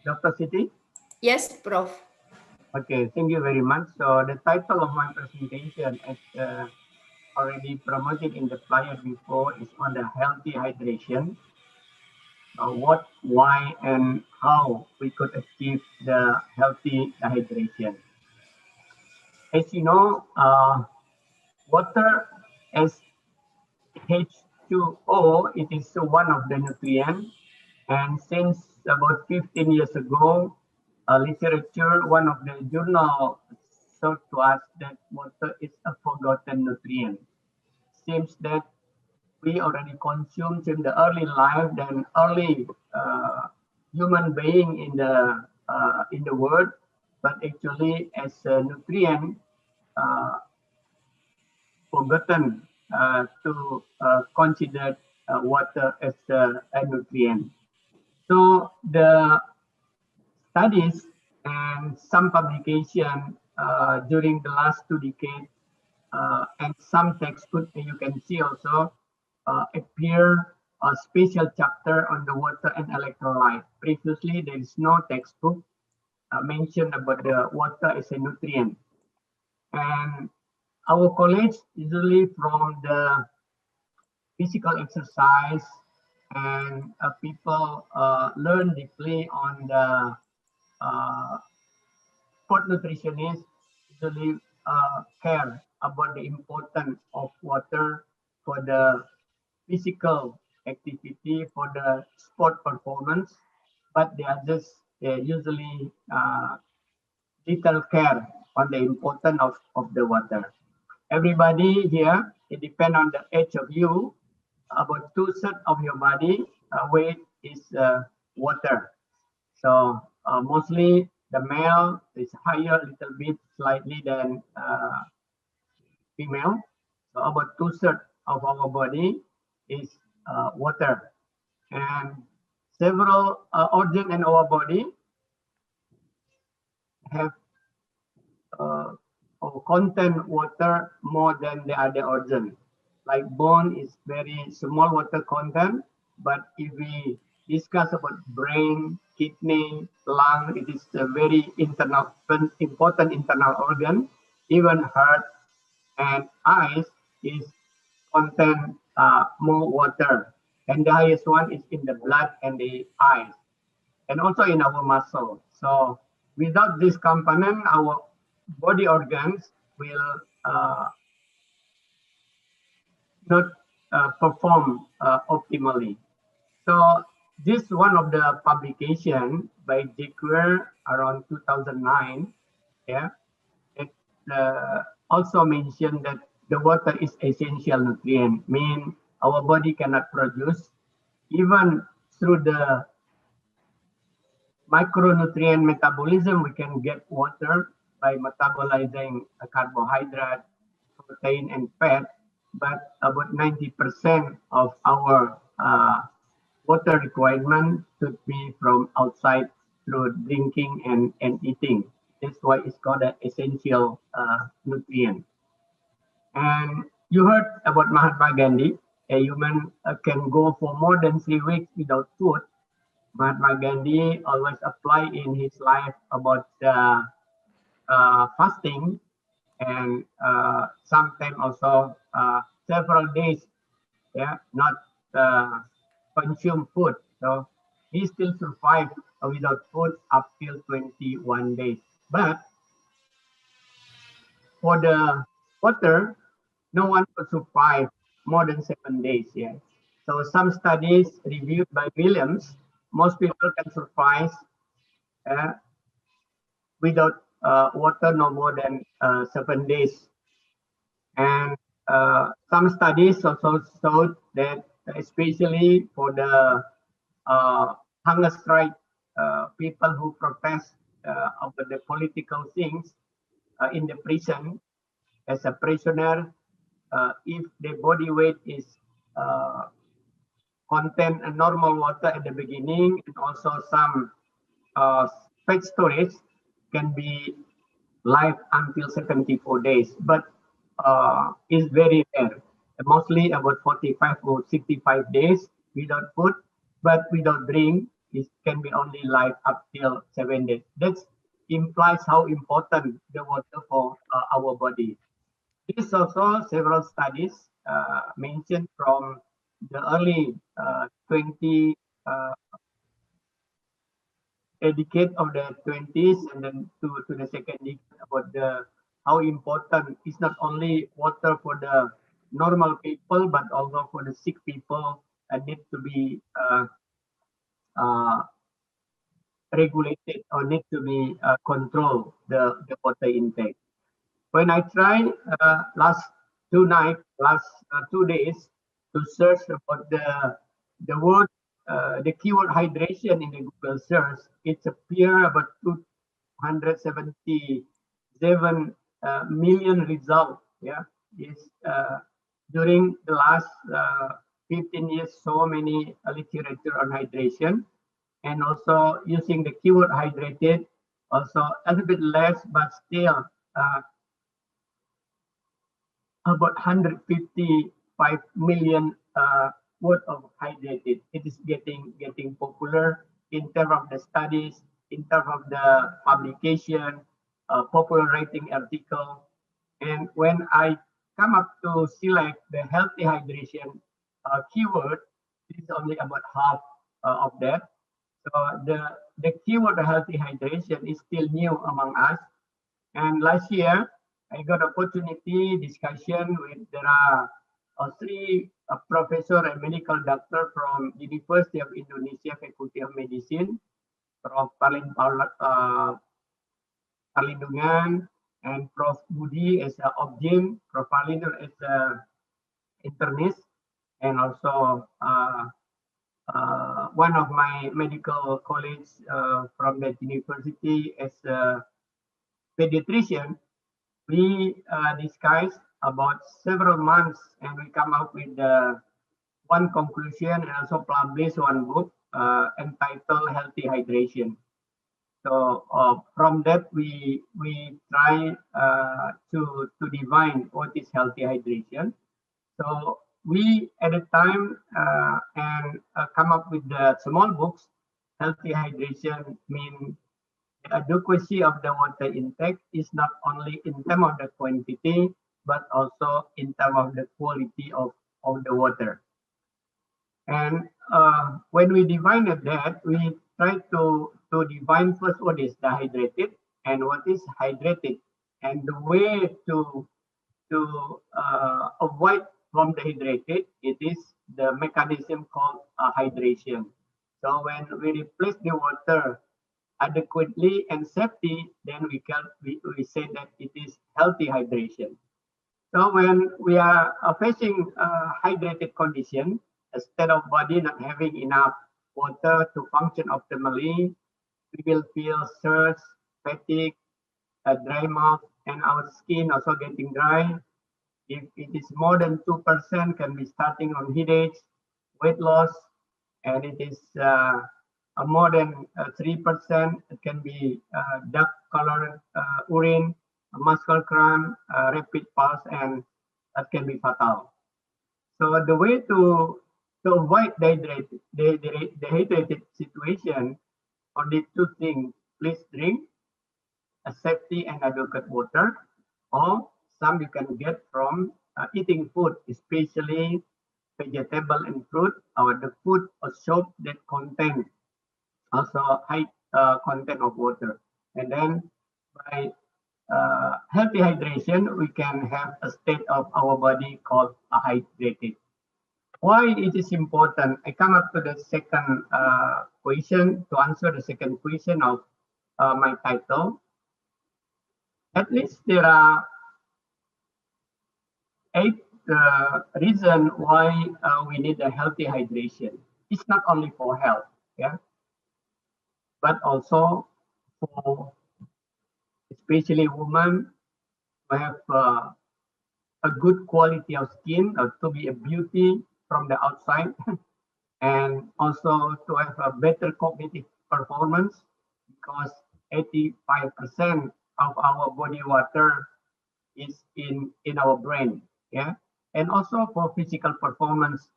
Dr. Siti? Yes, Prof. Okay, thank you very much. So the title of my presentation, as already promoted in the flyer before, is on the healthy hydration. What, why, and how we could achieve the healthy hydration. As you know, water as H2O, it is one of the nutrients. And since about 15 years ago, literature, one of the journal showed to us that water is a forgotten nutrient. Seems that we already consumed in the early life than early human being in the world, but actually as a nutrient forgotten to consider water as a nutrient. So the studies and some publication during the last 2 decades and some textbook you can see also appear a special chapter on the water and electrolyte. Previously, there is no textbook mentioned about the water as a nutrient. And our college usually from the physical exercise and people learn deeply on the sport nutritionists usually care about the importance of water for the physical activity, for the sport performance, but they are just usually little care on the importance of the water. Everybody here, it depends on the age of you, about 2/3 of your body weight is water. So mostly the male is higher a little bit slightly than female. So about 2/3 of our body is water. And several organs in our body have or contain water more than the other organ. Like bone is very small water content, but if we discuss about brain, kidney, lung, it is a very important internal organ. Even heart and eyes is contain more water, and the highest one is in the blood and the eyes, and also in our muscle. So without this component, our body organs will not perform optimally. So this one of the publication by Jacquer around 2009. Yeah, it also mentioned that the water is essential nutrient, mean our body cannot produce even through the micronutrient metabolism. We can get water by metabolizing a carbohydrate, protein, and fat, but about 90% of our water requirement should be from outside through drinking and eating. That's why it's called an essential nutrient. And you heard about Mahatma Gandhi. A human can go for more than 3 weeks without food. Mahatma Gandhi always apply in his life about fasting and sometimes also several days, yeah, not consume food. So he still survived without food up till 21 days. But for the water, no one could survive more than 7 days. Yeah. So some studies reviewed by Williams, most people can survive uh, without water no more than 7 days. And some studies also showed that especially for the hunger strike people who protest over the political things in the prison as a prisoner, if the body weight is contain a normal water at the beginning and also some fat storage can be live until 74 days, but is very rare. Mostly about 45 or 65 days without food, but without drink it can be only live up till 7 days. That implies how important the water for our body. This also several studies mentioned from the early 20 a decade of the 20s and then to the second decade about the how important is not only water for the normal people but also for the sick people and need to be uh, regulated or need to be controlled the water intake. When I tried last 2 days to search about the word the keyword hydration in the Google search, it appeared about 277 million results. Yeah, is during the last 15 years, so many literature on hydration, and also using the keyword hydrated, also a little bit less, but still about 155 million word of hydrated. It is getting popular in terms of the studies, in terms of the publication, popular writing article. And when I come up to select the healthy hydration keyword, it is only about half of that. So the keyword healthy hydration is still new among us. And last year, I got opportunity discussion with there are three professor and medical doctor from University of Indonesia Faculty of Medicine, Prof. Perlindungan, and Prof. Budi as a Obgyn, Prof. Palinder as a internist, and also one of my medical colleagues from that university as a pediatrician. We discussed about several months and we come up with one conclusion and also publish one book entitled Healthy Hydration. So from that we try to define what is healthy hydration. So we at a time and come up with the small books. Healthy hydration means the adequacy of the water intake is not only in terms of the quantity, but also in terms of the quality of the water. And when we define that, we try to define first what is dehydrated and what is hydrated. And the way to avoid from dehydrated, it is the mechanism called hydration. So when we replace the water adequately and safety, then we say that it is healthy hydration. So when we are facing hydrated condition, instead of body not having enough water to function optimally, we will feel thirst, fatigue, dry mouth, and our skin also getting dry. If it is more than 2%, can be starting on headaches, weight loss, and it is more than 3%, it can be dark colored urine, muscle cramp, rapid pulse, and that can be fatal. So the way to avoid dehydrated situation, only two things: please drink a safety and adequate water, or some you can get from eating food, especially vegetable and fruit, or the food or soap that contain also high content of water. And then by healthy hydration, we can have a state of our body called hydrated. Why it is important? I come up to the second question to answer the second question of my title. At least there are 8 reasons why we need a healthy hydration. It's not only for health, yeah, but also for especially women who have a good quality of skin or to be a beauty from the outside and also to have a better cognitive performance because 85% of our body water is in our brain, yeah, and also for physical performance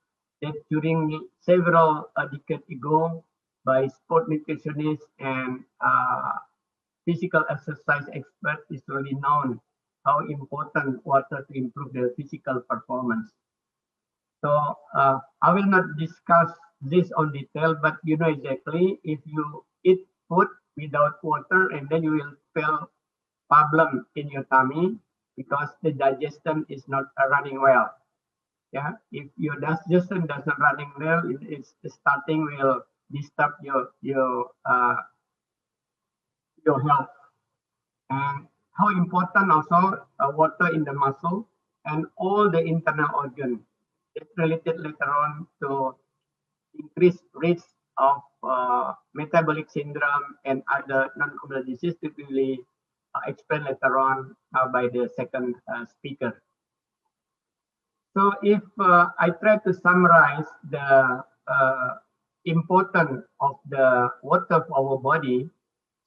that during several decades ago by sport nutritionists and physical exercise experts is really known how important water to improve the physical performance. So I will not discuss this on detail, but you know exactly if you eat food without water and then you will feel problem in your tummy because the digestion is not running well. Yeah, if your digestion does not running well, it's starting will disturb your health. And how important also water in the muscle and all the internal organ. It's related later on to increased risk of metabolic syndrome and other non-communicable diseases to be explained later on by the second speaker. So if I try to summarize the importance of the water for our body,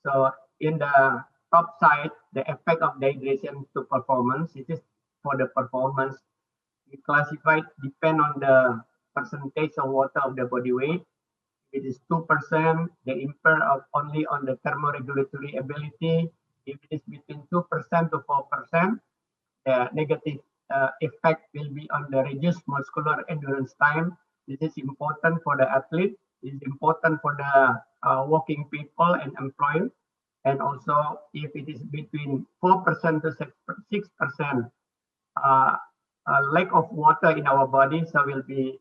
so in the top side, the effect of dehydration to performance, it is for the performance, we classify depend on the percentage of water of the body weight. If it is 2%, they impair of only on the thermoregulatory ability. If it is between 2% to 4%, the negative effect will be on the reduced muscular endurance time. This is important for the athlete. It is important for the working people and employees. And also, if it is between 4% to 6%, lack of water in our body, so will be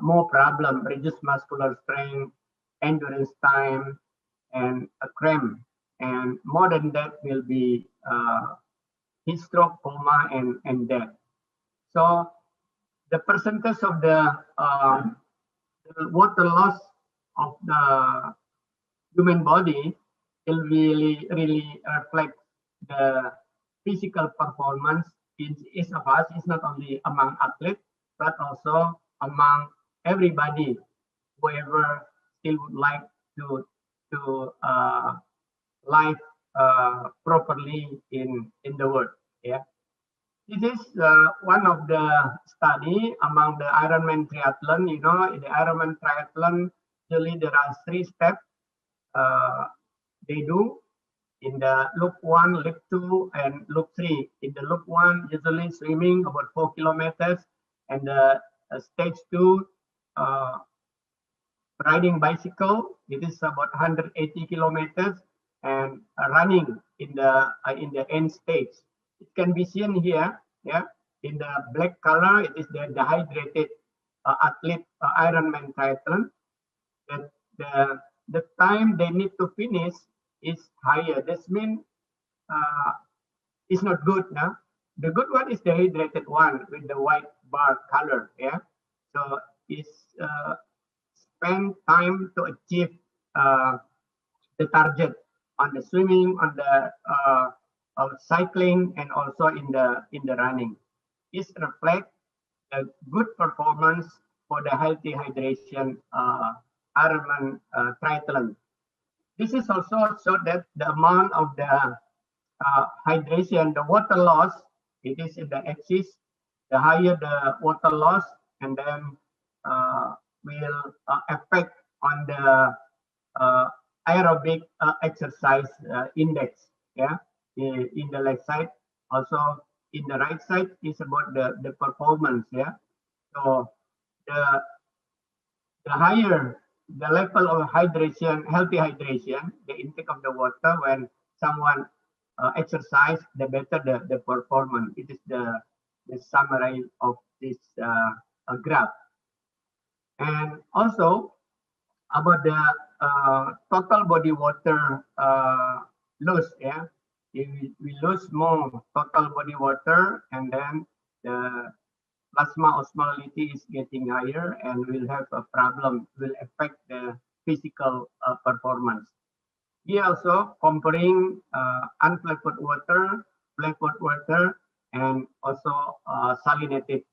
more problem, reduced muscular strength, endurance time, and a cramp. And more than that will be heat stroke, coma, and death. So the percentage of the water loss of the human body will really reflect the physical performance in each of us. It's not only among athletes, but also among everybody, whoever still would like to live properly in the world. Yeah. This is one of the study among the Ironman triathlon. You know, in the Ironman triathlon, usually there are 3 steps they do in the loop 1, loop 2, and loop 3. In the loop 1, usually swimming about 4 kilometers, and the stage 2, riding bicycle, it is about 180 kilometers, and running in the end stage. It can be seen here, yeah, in the black color. It is the dehydrated athlete Ironman triathlon. That the time they need to finish is higher. This means it's not good now. The good one is the hydrated one with the white bar color. Yeah, so it's spend time to achieve the target on the swimming, on the cycling, and also in the running. It reflects a good performance for the healthy hydration Ironman triathlon. This is also so that the amount of the hydration, the water loss, it is in the axis. The higher the water loss, and then will affect on the aerobic exercise index. Yeah, in the left side. Also in the right side is about the performance. Yeah, so the higher the level of hydration, healthy hydration, the intake of the water when someone exercise, the better the performance. It is the summary of this graph. And also about the total body water loss. Yeah, if we lose more total body water, and then the plasma osmolality is getting higher, and will have a problem, will affect the physical performance. Here also comparing unflavored water, flavored water, and also salinated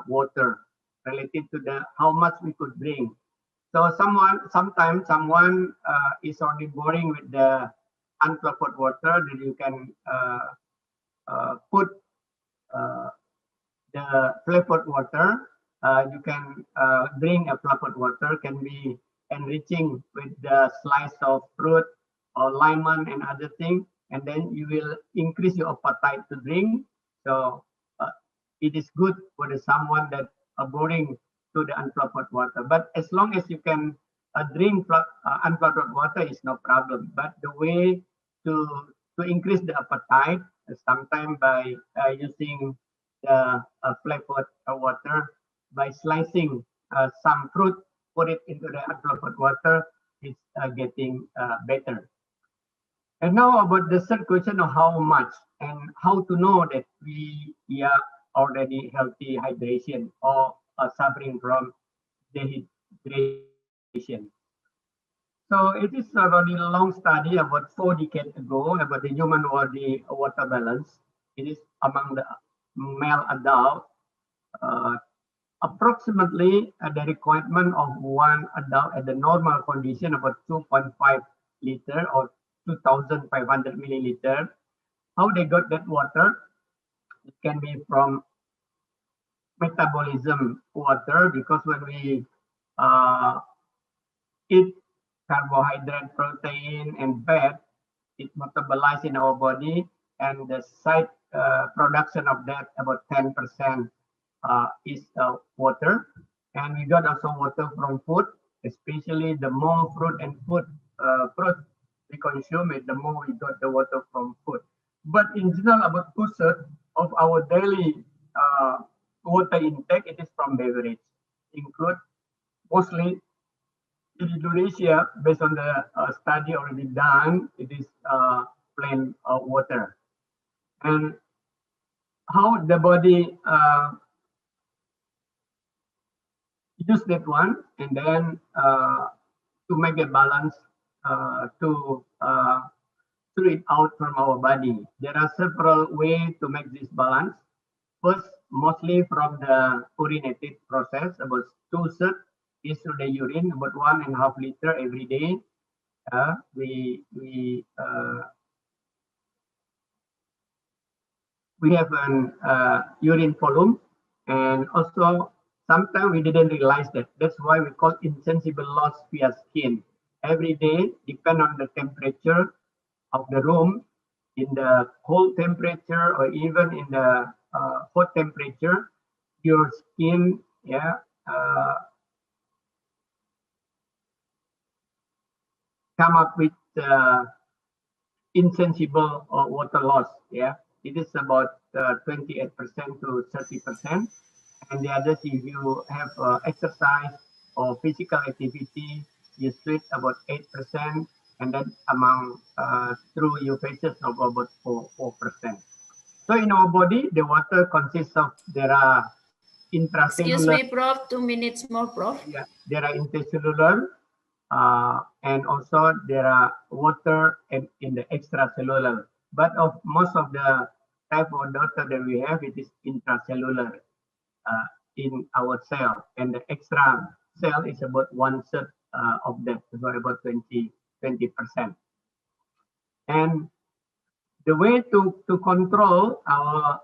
water related to the how much we could bring. So sometimes someone is only boring with the unflavored water, then you can put the flavored water. You can drink a flavored water, can be enriching with the slice of fruit or lemon and other thing, and then you will increase your appetite to drink. So it is good for someone that are boring to the unflavored water. But as long as you can drink unflavored water is no problem. But the way to increase the appetite, sometimes by using the flavored water, by slicing some fruit, put it into the unflavored water, it's getting better. And now about the third question of how much and how to know that we are already healthy hydration or suffering from dehydration. So it is a very long study about 4 decades ago about the human body water balance. It is among the male adult. Approximately the requirement of one adult at the normal condition about 2.5 liter or 2,500 milliliter. How they got that water? It can be from metabolism water, because when we eat carbohydrate, protein, and fat, it metabolizes in our body, and the side production of that about 10% is water. And we got also water from food, especially the more fruit and fruit we consume it, the more we got the water from food. But in general, about 2/3 of our daily water intake, it is from beverage, include mostly in Indonesia, based on the study already done, it is plain water. And how the body use that one, and then to make a balance to throw it out from our body. There are several ways to make this balance. First, mostly from the urinated process, about 2/3 is through the urine, about 1.5 liter every day. We have an urine volume, and also sometimes we didn't realize that. That's why we call insensible loss via skin. Every day, depend on the temperature of the room, in the cold temperature or even in the hot temperature, your skin, come up with insensible water loss. Yeah, it is about 28% to 30%. And the others, if you have exercise or physical activity, you sweat about 8%, and then among through your faces of about 4%. So in our body, the water consists of, there are intracellular. Excuse me, Prof. 2 minutes more, Prof. Yeah, there are intercellular, and also there are water in the extracellular. But of most of the type of water that we have, it is intracellular in our cell, and the extra cell is about 1/3 of that, so about 20%. And the way to control our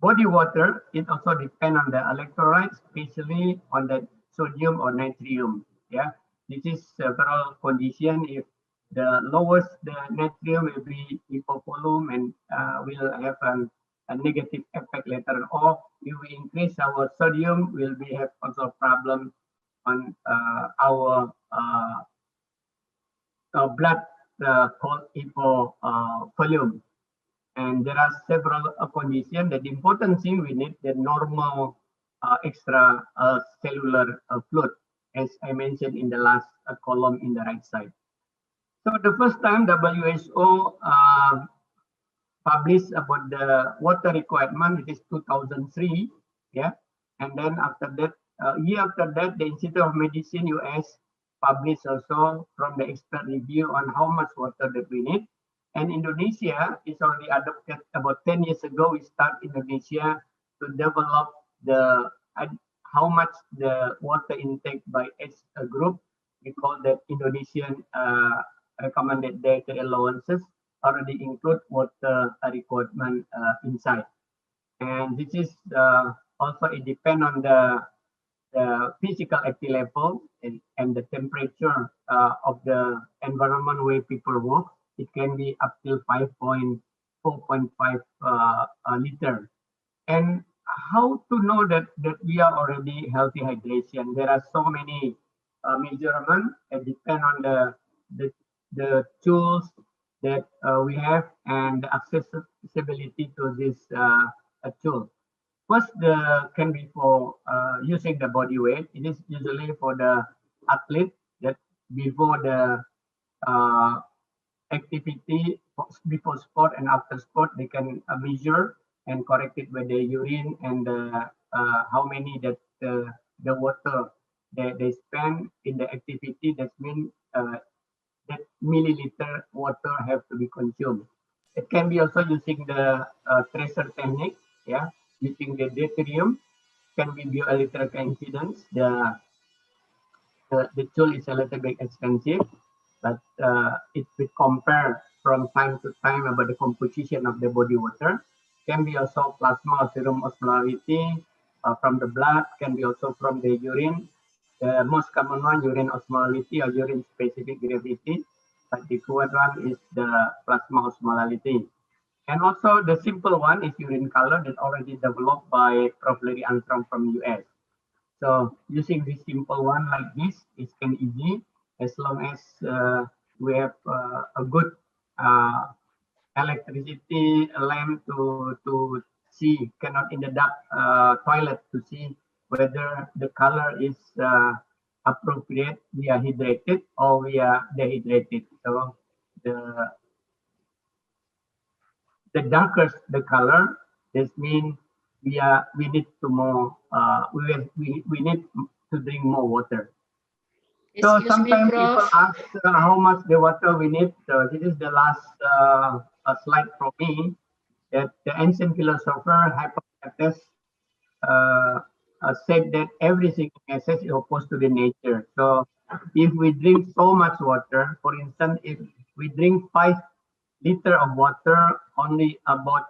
body water, it also depends on the electrolytes, especially on the sodium or natrium. Yeah, this is several conditions. If the lowest the natrium will be hypovolume and will have a negative effect later on. If we increase our sodium, will be have also problem on our blood called hypovolume. And there are several conditions. The important thing, we need the normal extra cellular fluid, as I mentioned in the last column in the right side. So the first time WHO published about the water requirement, it is 2003, yeah. And then after that, year after that, the Institute of Medicine US published also from the expert review on how much water that we need. And Indonesia is already adopted about 10 years ago. We start Indonesia to develop the how much the water intake by each group. We call that Indonesian recommended dietary allowances, already include water requirement inside. And this is also, it depends on the the physical activity level and the temperature of the environment where people work, it can be up to 4.5 liter. And how to know that we are already healthy hydration? There are so many measurements that depend on the tools that we have and the accessibility to this tool. First, can be for using the body weight. It is usually for the athlete that before the uh, activity, before sport and after sport, they can measure and correct it with the urine and how many that the water they spend in the activity. That means that milliliter water have to be consumed. It can be also using the tracer technique, yeah, using the deuterium, can be bioelectric incidence. The tool is a little bit expensive, but it will compare from time to time about the composition of the body water. Can be also plasma or serum osmolarity from the blood, can be also from the urine. The most common one, urine osmolarity or urine specific gravity, but the third one is the plasma osmolarity. And also the simple one is urine color that already developed by Prof. Larry Armstrong from US. So using this simple one like this is can easy as long as we have a good uh, electricity lamp to see, cannot in the dark toilet to see whether the color is appropriate, we are hydrated or we are dehydrated. So the darker the color, this means we need to more we need to drink more water. So Excuse me, sometimes people Prof. ask how much the water we need. So this is the last slide for me. That the ancient philosopher Hippocrates uh, said that everything exists is opposed to the nature. So if we drink so much water, for instance, if we drink 5 liters of water only about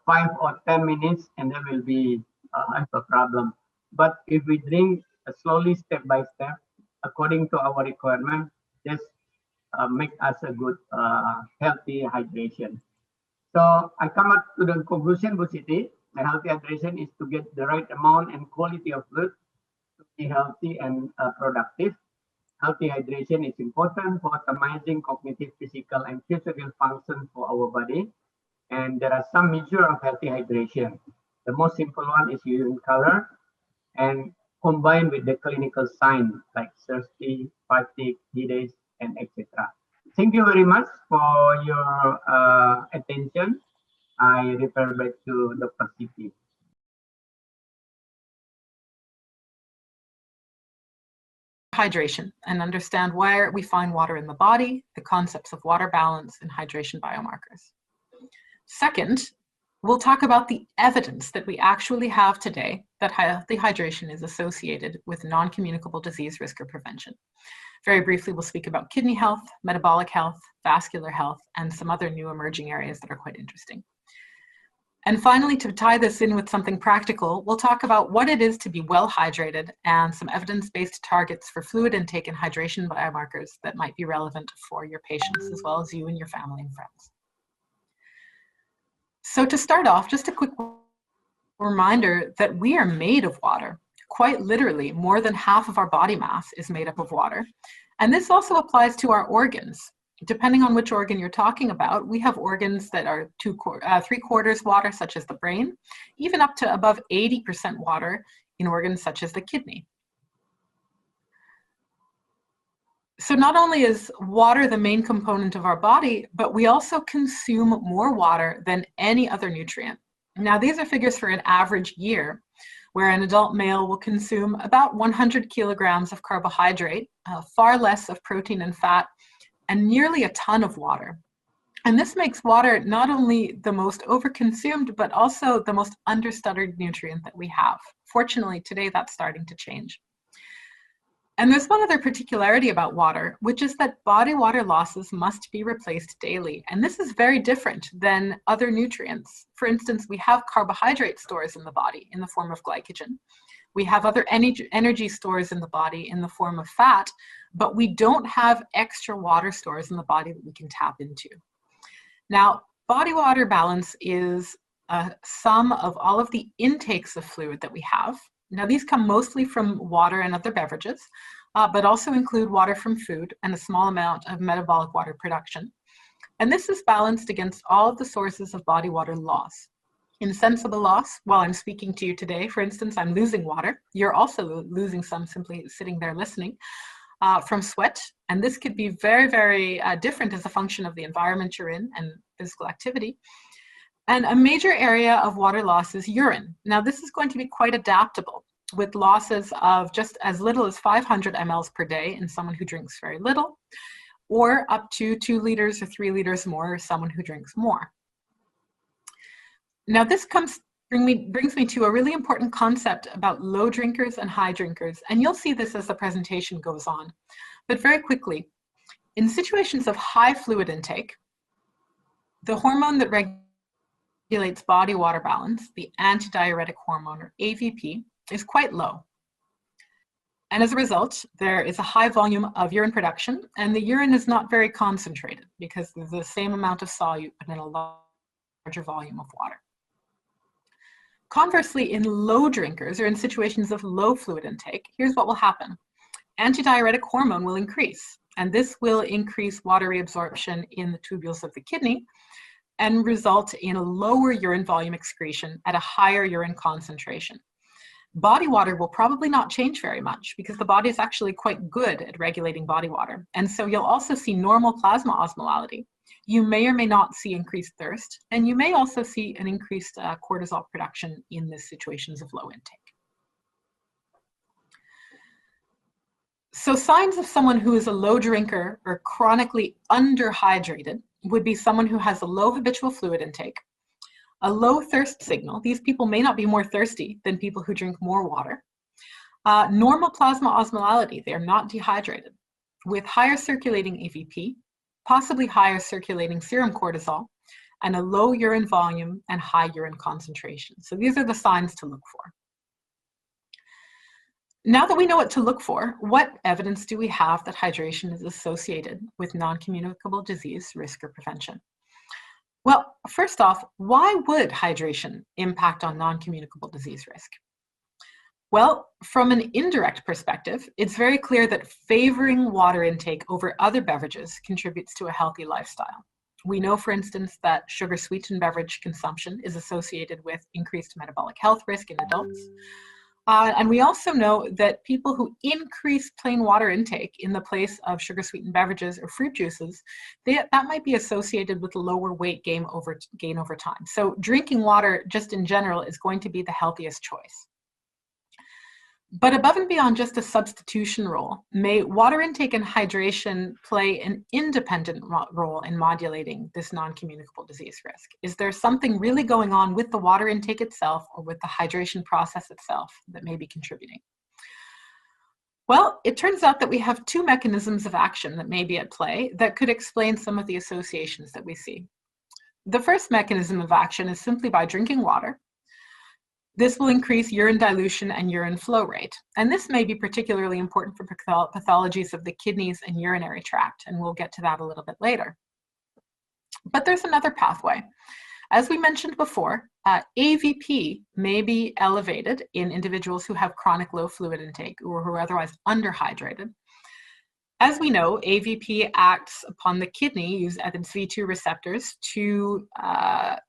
5 or 10 minutes, and there will be have a problem. But if we drink slowly, step by step, according to our requirement, just make us a good, healthy hydration. So I come up to the conclusion, Bu Siti, the healthy hydration is to get the right amount and quality of fluid to be healthy and productive. Healthy hydration is important for optimizing cognitive, physical, and physical function for our body. And there are some measures of healthy hydration. The most simple one is urine color and combined with the clinical signs like thirsty, fatigue, headache, and etc. Thank you very much for your attention. I refer back to Dr. Siti. Hydration and understand where we find water in the body, the concepts of water balance and hydration biomarkers. Second, we'll talk about the evidence that we actually have today that healthy hydration is associated with non-communicable disease risk or prevention. Very briefly, we'll speak about kidney health, metabolic health, vascular health, and some other new emerging areas that are quite interesting. And finally, to tie this in with something practical, we'll talk about what it is to be well hydrated and some evidence-based targets for fluid intake and hydration biomarkers that might be relevant for your patients as well as you and your family and friends. So to start off, just a quick reminder that we are made of water. Quite literally, more than half of our body mass is made up of water. And this also applies to our organs. Depending on which organ you're talking about, we have organs that are 3/4 water, such as the brain, even up to above 80% water in organs such as the kidney. So not only is water the main component of our body, but we also consume more water than any other nutrient. Now, these are figures for an average year, where an adult male will consume about 100 kilograms of carbohydrate, far less of protein and fat, and nearly a ton of water. And this makes water not only the most overconsumed, but also the most understudied nutrient that we have. Fortunately, today that's starting to change. And there's one other particularity about water, which is that body water losses must be replaced daily. And this is very different than other nutrients. For instance, we have carbohydrate stores in the body in the form of glycogen. We have other energy stores in the body in the form of fat, but we don't have extra water stores in the body that we can tap into. Now, body water balance is a sum of all of the intakes of fluid that we have. Now, these come mostly from water and other beverages, but also include water from food and a small amount of metabolic water production. And this is balanced against all of the sources of body water loss. Insensible loss, while I'm speaking to you today, for instance, I'm losing water. You're also losing some simply sitting there listening from sweat. And this could be very, very different as a function of the environment you're in and physical activity. And a major area of water loss is urine. Now, this is going to be quite adaptable, with losses of just as little as 500 mLs per day in someone who drinks very little, or up to 2 liters or 3 liters more, someone who drinks more. Now, this brings me to a really important concept about low drinkers and high drinkers, and you'll see this as the presentation goes on. But very quickly, in situations of high fluid intake, the hormone that regulates body water balance, the antidiuretic hormone, or AVP, is quite low. And as a result, there is a high volume of urine production, and the urine is not very concentrated because there's the same amount of solute, but in a larger volume of water. Conversely, in low drinkers or in situations of low fluid intake, here's what will happen. Antidiuretic hormone will increase, and this will increase water reabsorption in the tubules of the kidney and result in a lower urine volume excretion at a higher urine concentration. Body water will probably not change very much because the body is actually quite good at regulating body water. And so you'll also see normal plasma osmolality. You may or may not see increased thirst, and you may also see an increased cortisol production in the situations of low intake. So signs of someone who is a low drinker or chronically underhydrated would be someone who has a low habitual fluid intake, a low thirst signal. These people may not be more thirsty than people who drink more water. Normal plasma osmolality, they are not dehydrated, with higher circulating AVP, possibly higher circulating serum cortisol, and a low urine volume and high urine concentration. So these are the signs to look for. Now that we know what to look for, what evidence do we have that hydration is associated with non-communicable disease risk or prevention? Well, first off, why would hydration impact on non-communicable disease risk? Well, from an indirect perspective, it's very clear that favoring water intake over other beverages contributes to a healthy lifestyle. We know, for instance, that sugar-sweetened beverage consumption is associated with increased metabolic health risk in adults. And we also know that people who increase plain water intake in the place of sugar-sweetened beverages or fruit juices, that might be associated with lower weight gain over time. So drinking water just in general is going to be the healthiest choice. But above and beyond just a substitution role, may water intake and hydration play an independent role in modulating this non-communicable disease risk? Is there something really going on with the water intake itself or with the hydration process itself that may be contributing? Well, it turns out that we have 2 mechanisms of action that may be at play that could explain some of the associations that we see. The first mechanism of action is simply by drinking water. This will increase urine dilution and urine flow rate. And this may be particularly important for pathologies of the kidneys and urinary tract, and we'll get to that a little bit later. But there's another pathway. As we mentioned before, AVP may be elevated in individuals who have chronic low fluid intake or who are otherwise underhydrated. As we know, AVP acts upon the kidney, use FNV2 receptors to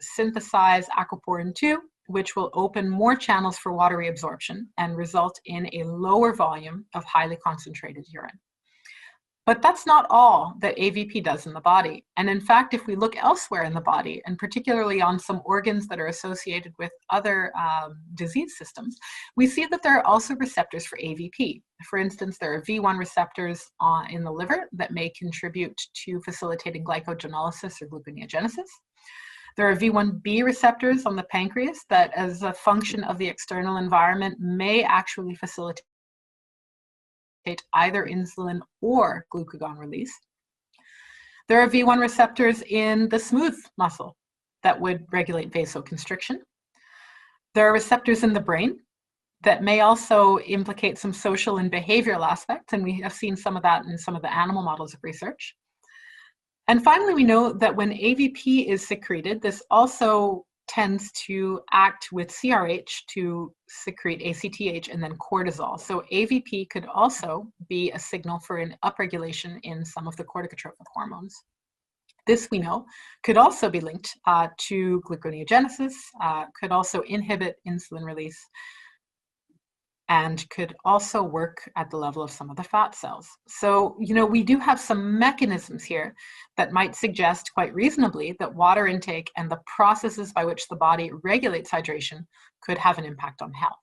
synthesize aquaporin-2, which will open more channels for water reabsorption and result in a lower volume of highly concentrated urine. But that's not all that AVP does in the body. And in fact, if we look elsewhere in the body, and particularly on some organs that are associated with other disease systems, we see that there are also receptors for AVP. For instance, there are V1 receptors in the liver that may contribute to facilitating glycogenolysis or gluconeogenesis. There are V1b receptors on the pancreas that, as a function of the external environment, may actually facilitate either insulin or glucagon release. There are V1 receptors in the smooth muscle that would regulate vasoconstriction. There are receptors in the brain that may also implicate some social and behavioral aspects, and we have seen some of that in some of the animal models of research. And finally, we know that when AVP is secreted, this also tends to act with CRH to secrete ACTH and then cortisol. So AVP could also be a signal for an upregulation in some of the corticotropic hormones. This, we know, could also be linked to gluconeogenesis, could also inhibit insulin release, and could also work at the level of some of the fat cells. So, we do have some mechanisms here that might suggest quite reasonably that water intake and the processes by which the body regulates hydration could have an impact on health.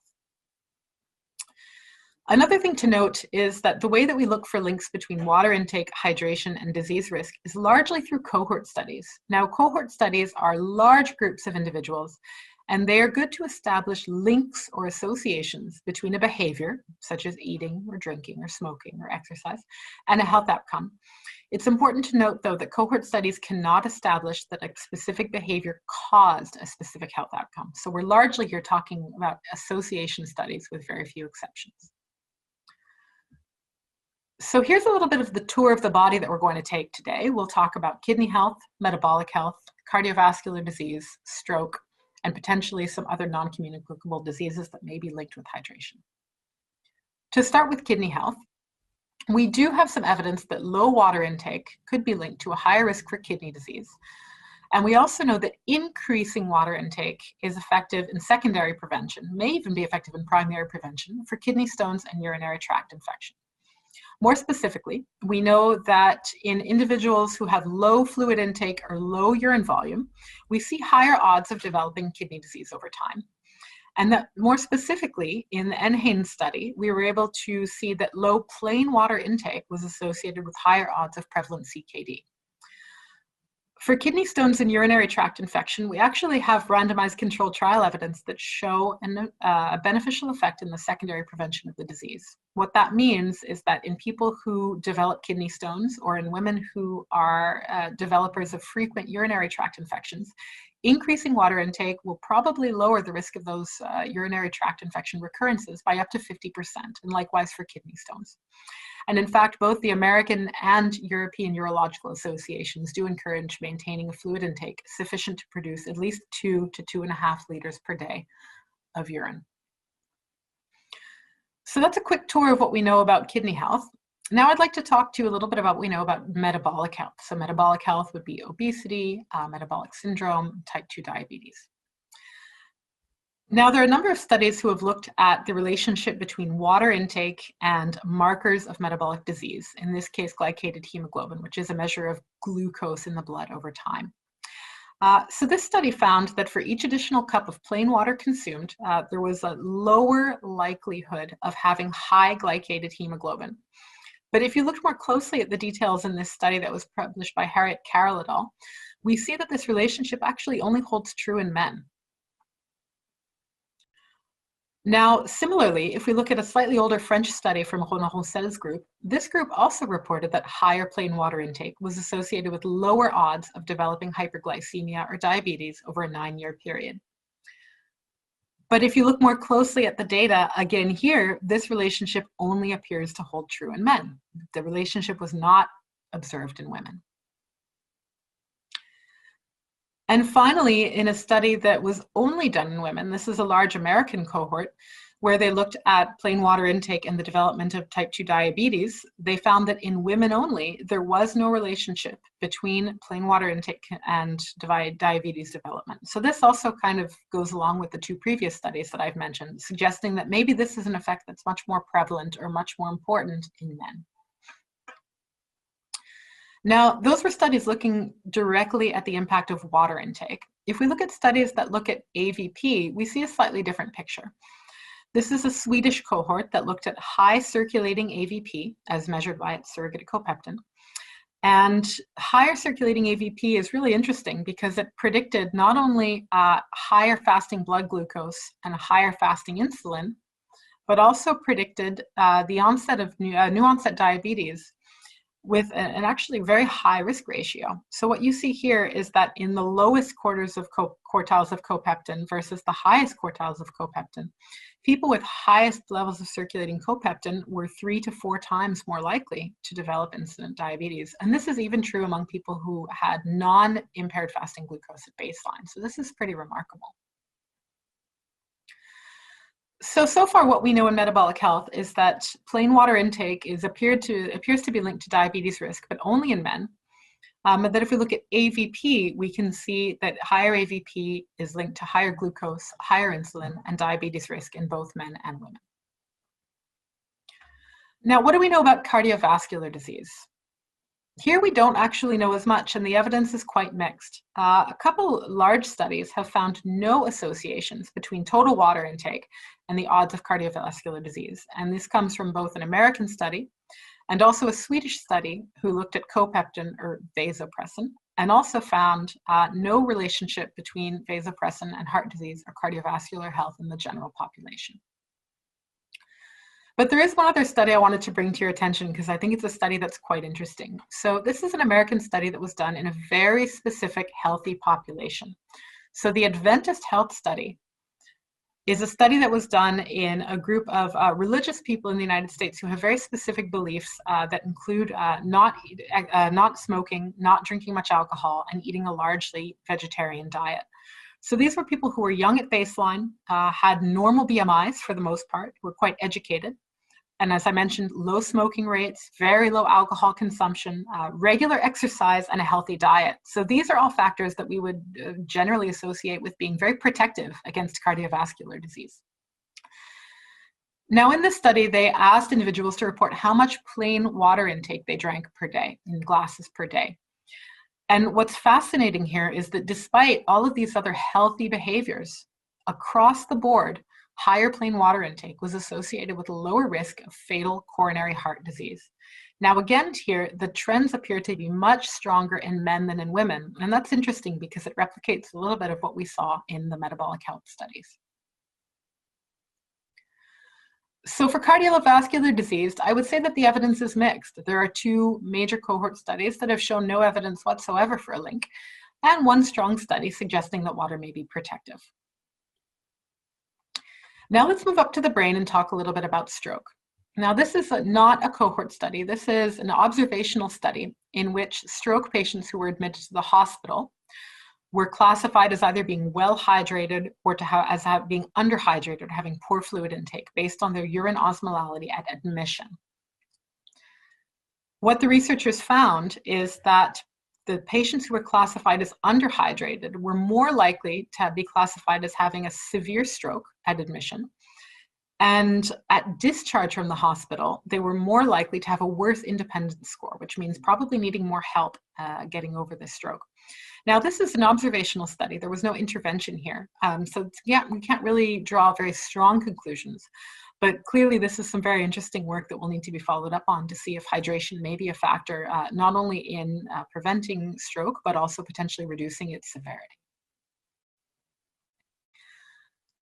Another thing to note is that the way that we look for links between water intake, hydration, and disease risk is largely through cohort studies. Now, cohort studies are large groups of individuals, and they are good to establish links or associations between a behavior, such as eating or drinking or smoking or exercise, and a health outcome. It's important to note, though, that cohort studies cannot establish that a specific behavior caused a specific health outcome. So we're largely here talking about association studies with very few exceptions. So here's a little bit of the tour of the body that we're going to take today. We'll talk about kidney health, metabolic health, cardiovascular disease, stroke, and potentially some other non-communicable diseases that may be linked with hydration. To start with kidney health, we do have some evidence that low water intake could be linked to a higher risk for kidney disease. And we also know that increasing water intake is effective in secondary prevention, may even be effective in primary prevention for kidney stones and urinary tract infection. More specifically, we know that in individuals who have low fluid intake or low urine volume, we see higher odds of developing kidney disease over time. And that more specifically, in the NHANES study, we were able to see that low plain water intake was associated with higher odds of prevalent CKD. For kidney stones and urinary tract infection, we actually have randomized controlled trial evidence that show a beneficial effect in the secondary prevention of the disease. What that means is that in people who develop kidney stones or in women who are developers of frequent urinary tract infections, increasing water intake will probably lower the risk of those urinary tract infection recurrences by up to 50%, and likewise for kidney stones. And in fact, both the American and European urological associations do encourage maintaining a fluid intake sufficient to produce at least 2 to 2.5 liters per day of urine. So that's a quick tour of what we know about kidney health. Now I'd like to talk to you a little bit about what we know about metabolic health. So metabolic health would be obesity, metabolic syndrome, type 2 diabetes. Now, there are a number of studies who have looked at the relationship between water intake and markers of metabolic disease, in this case, glycated hemoglobin, which is a measure of glucose in the blood over time. So this study found that for each additional cup of plain water consumed, there was a lower likelihood of having high glycated hemoglobin. But if you look more closely at the details in this study that was published by Harriet Carroll et al., we see that this relationship actually only holds true in men. Now, similarly, if we look at a slightly older French study from Ronan Roussell's group, this group also reported that higher plain water intake was associated with lower odds of developing hyperglycemia or diabetes over a 9-year period. But if you look more closely at the data, again here, this relationship only appears to hold true in men. The relationship was not observed in women. And finally, in a study that was only done in women, this is a large American cohort, where they looked at plain water intake and the development of type 2 diabetes, they found that in women only, there was no relationship between plain water intake and diabetes development. So this also kind of goes along with the 2 previous studies that I've mentioned, suggesting that maybe this is an effect that's much more prevalent or much more important in men. Now, those were studies looking directly at the impact of water intake. If we look at studies that look at AVP, we see a slightly different picture. This is a Swedish cohort that looked at high circulating AVP as measured by its surrogate copeptin. And higher circulating AVP is really interesting because it predicted not only higher fasting blood glucose and higher fasting insulin, but also predicted the onset of new onset diabetes with an actually very high risk ratio. So what you see here is that in the lowest quartiles of copeptin versus the highest quartiles of copeptin, people with highest levels of circulating copeptin were 3 to 4 times more likely to develop incident diabetes. And this is even true among people who had non-impaired fasting glucose at baseline. So this is pretty remarkable. So far what we know in metabolic health is that plain water intake appears to be linked to diabetes risk, but only in men. But that if we look at AVP, we can see that higher AVP is linked to higher glucose, higher insulin, and diabetes risk in both men and women. Now, what do we know about cardiovascular disease? Here we don't actually know as much, and the evidence is quite mixed. A couple large studies have found no associations between total water intake and the odds of cardiovascular disease. And this comes from both an American study and also a Swedish study who looked at copeptin or vasopressin and also found no relationship between vasopressin and heart disease or cardiovascular health in the general population. But there is one other study I wanted to bring to your attention because I think it's a study that's quite interesting. So this is an American study that was done in a very specific healthy population. So the Adventist Health Study is a study that was done in a group of religious people in the United States who have very specific beliefs that include not smoking, not drinking much alcohol, and eating a largely vegetarian diet. So these were people who were young at baseline, had normal BMIs for the most part, were quite educated. And as I mentioned, low smoking rates, very low alcohol consumption, regular exercise, and a healthy diet. So these are all factors that we would generally associate with being very protective against cardiovascular disease. Now in this study, they asked individuals to report how much plain water intake they drank per day, in glasses per day. And what's fascinating here is that despite all of these other healthy behaviors, across the board, higher plain water intake was associated with a lower risk of fatal coronary heart disease. Now again here, the trends appear to be much stronger in men than in women. And that's interesting because it replicates a little bit of what we saw in the metabolic health studies. So for cardiovascular disease, I would say that the evidence is mixed. There are 2 major cohort studies that have shown no evidence whatsoever for a link, and 1 strong study suggesting that water may be protective. Now let's move up to the brain and talk a little bit about stroke. Now this is not a cohort study. This is an observational study in which stroke patients who were admitted to the hospital were classified as either being well hydrated or as being underhydrated or having poor fluid intake based on their urine osmolality at admission. What the researchers found is that the patients who were classified as underhydrated were more likely to be classified as having a severe stroke at admission. And at discharge from the hospital, they were more likely to have a worse independence score, which means probably needing more help getting over this stroke. Now, this is an observational study. There was no intervention here. So yeah, we can't really draw very strong conclusions. But clearly, this is some very interesting work that will need to be followed up on to see if hydration may be a factor, not only in preventing stroke, but also potentially reducing its severity.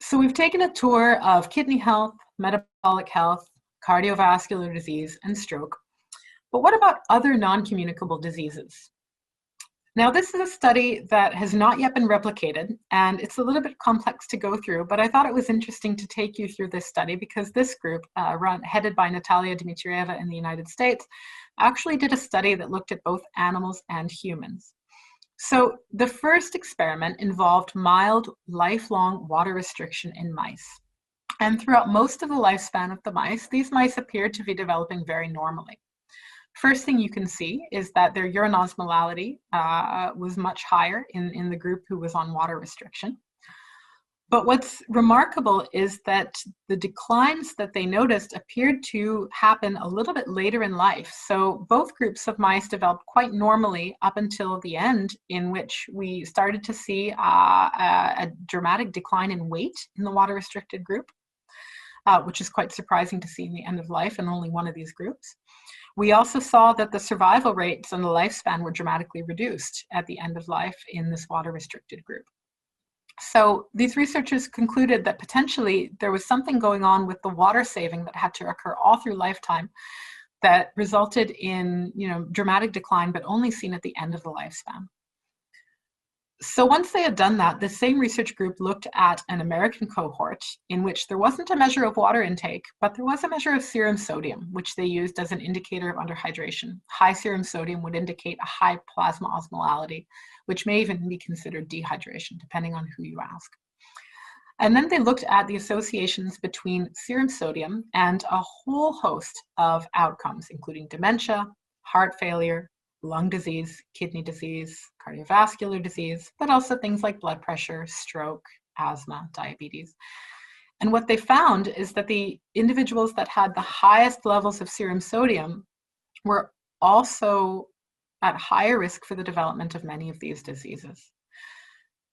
So we've taken a tour of kidney health, metabolic health, cardiovascular disease, and stroke. But what about other non-communicable diseases? Now, this is a study that has not yet been replicated, and it's a little bit complex to go through, but I thought it was interesting to take you through this study because this group, headed by Natalia Dmitrieva in the United States, actually did a study that looked at both animals and humans. So the first experiment involved mild, lifelong water restriction in mice. And throughout most of the lifespan of the mice, these mice appeared to be developing very normally. First thing you can see is that their urine osmolality was much higher in the group who was on water restriction. But what's remarkable is that the declines that they noticed appeared to happen a little bit later in life. So both groups of mice developed quite normally up until the end, in which we started to see a dramatic decline in weight in the water restricted group, which is quite surprising to see in the end of life in only one of these groups. We also saw that the survival rates and the lifespan were dramatically reduced at the end of life in this water-restricted group. So these researchers concluded that potentially there was something going on with the water saving that had to occur all through lifetime that resulted in, dramatic decline, but only seen at the end of the lifespan. So once they had done that, the same research group looked at an American cohort in which there wasn't a measure of water intake, but there was a measure of serum sodium, which they used as an indicator of underhydration. High serum sodium would indicate a high plasma osmolality, which may even be considered dehydration, depending on who you ask. And then they looked at the associations between serum sodium and a whole host of outcomes, including dementia, heart failure, lung disease, kidney disease, cardiovascular disease, but also things like blood pressure, stroke, asthma, diabetes. And what they found is that the individuals that had the highest levels of serum sodium were also at higher risk for the development of many of these diseases.